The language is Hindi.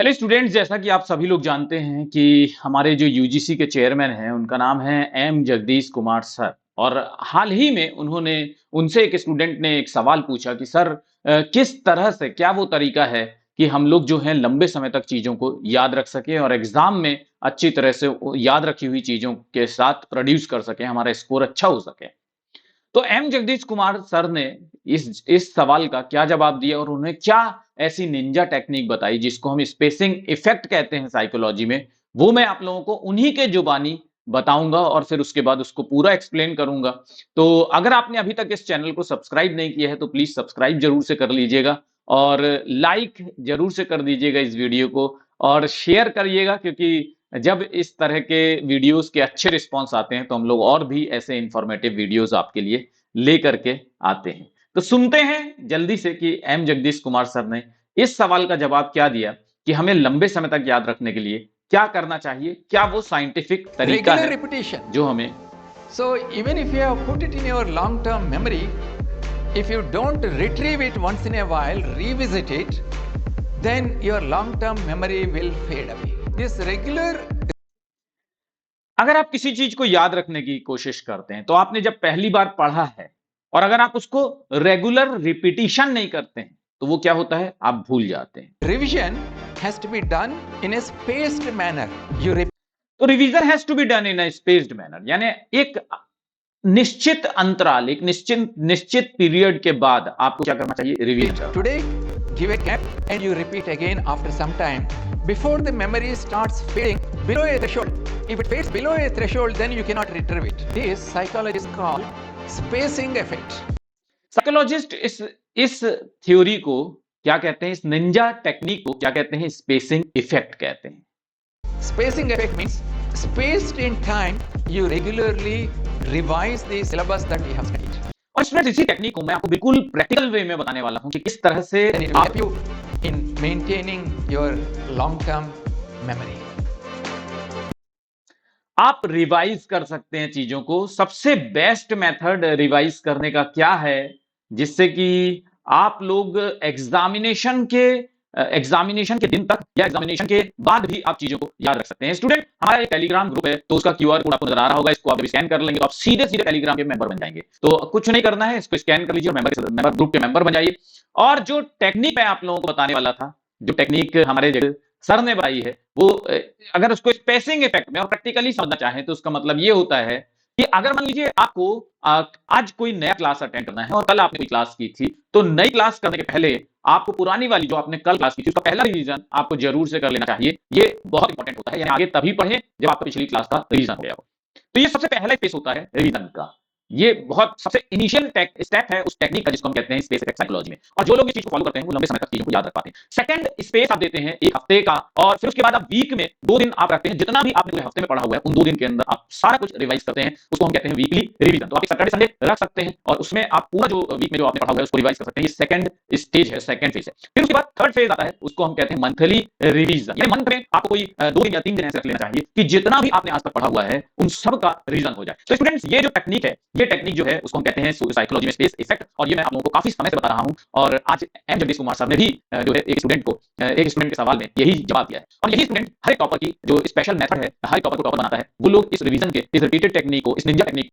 हेलो स्टूडेंट्स, जैसा कि आप सभी लोग जानते हैं कि हमारे जो यूजीसी के चेयरमैन हैं उनका नाम है एम जगदीश कुमार सर। और हाल ही में उन्होंने उनसे एक स्टूडेंट ने एक सवाल पूछा कि सर किस तरह से क्या वो तरीका है कि हम लोग जो है लंबे समय तक चीज़ों को याद रख सकें और एग्जाम में अच्छी तरह से याद रखी हुई चीज़ों के साथ प्रोड्यूस कर सकें, हमारा स्कोर अच्छा हो सके। तो एम जगदीश कुमार सर ने इस सवाल का क्या जवाब दिया और उन्होंने क्या ऐसी निंजा टेक्निक बताई जिसको हम स्पेसिंग इफेक्ट कहते हैं साइकोलॉजी में, वो मैं आप लोगों को उन्हीं के जुबानी बताऊंगा और फिर उसके बाद उसको पूरा एक्सप्लेन करूंगा। तो अगर आपने अभी तक इस चैनल को सब्सक्राइब नहीं किया है तो प्लीज सब्सक्राइब जरूर से कर लीजिएगा और लाइक जरूर से कर दीजिएगा इस वीडियो को और शेयर करिएगा, क्योंकि जब इस तरह के वीडियोस के अच्छे रिस्पॉन्स आते हैं तो हम लोग और भी ऐसे इंफॉर्मेटिव वीडियोस आपके लिए लेकर के आते हैं। तो सुनते हैं जल्दी से कि एम जगदीश कुमार सर ने इस सवाल का जवाब क्या दिया कि हमें लंबे समय तक याद रखने के लिए क्या करना चाहिए, क्या वो साइंटिफिक तरीका Regular है repetition. जो हमें। So even if you have put it in your long-term memory, if you don't retrieve it once in a while, revisit it, then your long-term memory will fade away. This regular अगर आप किसी चीज को याद रखने की कोशिश करते हैं तो आपने जब पहली बार पढ़ा है और अगर आप उसको रेगुलर रिपीटिशन नहीं करते हैं तो वो क्या होता है, आप भूल जाते हैं। revision has to be done in a spaced manner. You repeat तो revision has to be done in a spaced manner, यानी एक निश्चित अंतराल, एक निश्चित निश्चित पीरियड के बाद आपको क्या करना चाहिए, रिवीजन करना। today, give a gap and you repeat again after some time before the memory starts fading below a threshold. If it fades below a threshold, then you cannot retrieve it. This psychologists call spacing effect. Psychologist इस थ्योरी को क्या कहते हैं, इस निंजा टेक्निक को क्या कहते हैं, स्पेसिंग इफेक्ट कहते हैं। Spacing effect means spaced in time, you regularly revise the syllabus that we have studied. और स्टूडेंट्स इसी टेक्निक को मैं आपको बिल्कुल प्रैक्टिकल वे में बताने वाला हूं कि किस तरह से Then it will आप help you in maintaining your long-term memory. आप रिवाइज कर सकते हैं चीजों को। सबसे बेस्ट मेथड रिवाइज करने का क्या है जिससे कि आप लोग एग्जामिनेशन के दिन तक या एग्जामिनेशन के बाद भी आप चीजों को याद रख सकते हैं। स्टूडेंट, हमारा एक टेलीग्राम ग्रुप है तो उसका क्यूआर कोड आपको नजर आ रहा होगा, इसको आप जब स्कैन कर लेंगे तो आप सीधे सीधे टेलीग्राम के मेंबर बन जाएंगे। तो कुछ नहीं करना है, इसको स्कैन कर लीजिए और मेंबर ग्रुप के मेंबर बन जाइए। और जो टेक्निक मैं आप लोगों को बताने वाला था, जो टेक्निक हमारे सर ने बताई है, वो अगर उसको स्पेसिंग इफेक्ट में और प्रैक्टिकली समझना चाहें तो उसका मतलब ये होता है कि अगर मान लीजिए आपको आज कोई नया क्लास अटेंड करना है और कल आपने कोई क्लास की थी, तो नई क्लास करने के पहले आपको पुरानी वाली जो आपने कल क्लास की थी उसका पहला रिवीजन आपको जरूर से कर लेना चाहिए। ये बहुत इंपॉर्टेंट होता है, यानी आगे तभी पढ़ें जब आपका पिछली क्लास का रिवीजन हो गया हो। तो ये सबसे पहला स्पेस होता है रिवीजन का। ये बहुत सबसे इनिशियल स्टेप है उस टेक्निक का जिसको हम कहते हैं स्पेस इफेक्ट साइकोलॉजी में। और जो लोग इस चीज को फॉलो करते हैं वो लंबे समय तक चीजों को याद रख पाते हैं। सेकंड स्पेस आप देते हैं एक हफ्ते का, और फिर उसके बाद आप वीक में 2 दिन आप रखते हैं। जितना भी आपने पूरे हफ्ते में पढ़ा हुआ है उन 2 दिन के अंदर आप सारा कुछ रिवाइज करते हैं, उसको हम कहते हैं वीकली रिवीजन। तो आप सैटरडे संडे रख सकते हैं और उसमें आप पूरा जो वीक में जो आपने पढ़ा हुआ है उसको रिवाइज कर सकते हैं। ये सेकंड स्टेज है, सेकंड फेज है। फिर उसके बाद थर्ड फेज आता है, उसको हम कहते हैं मंथली रिवीजन। यानी मंथ में आपको कोई 2 दिन या 3 दिन ऐसे रख लेना चाहिए कि जितना भी आपने आज तक पढ़ा हुआ है उन सब का रिवीजन हो जाए। तो स्टूडेंट्स, ये जो टेक्निक है, ये टेक्निक जो है उसको हम कहते हैं साइकोलॉजी में स्पेस इफेक्ट, और ये मैं आप लोगों को काफी समय से बता रहा हूं। और आज एम जगदीश कुमार सर ने भी जो है एक स्टूडेंट के सवाल में यही जवाब दिया है। और यही स्टूडेंट हर एक टॉपर की जो स्पेशल मेथड है, हर एक टॉपर को टॉपर बनाता है। वो लोग इस रिवीजन के, इस रिपीटेड टेक्निक को, इस निंजा टेक्निक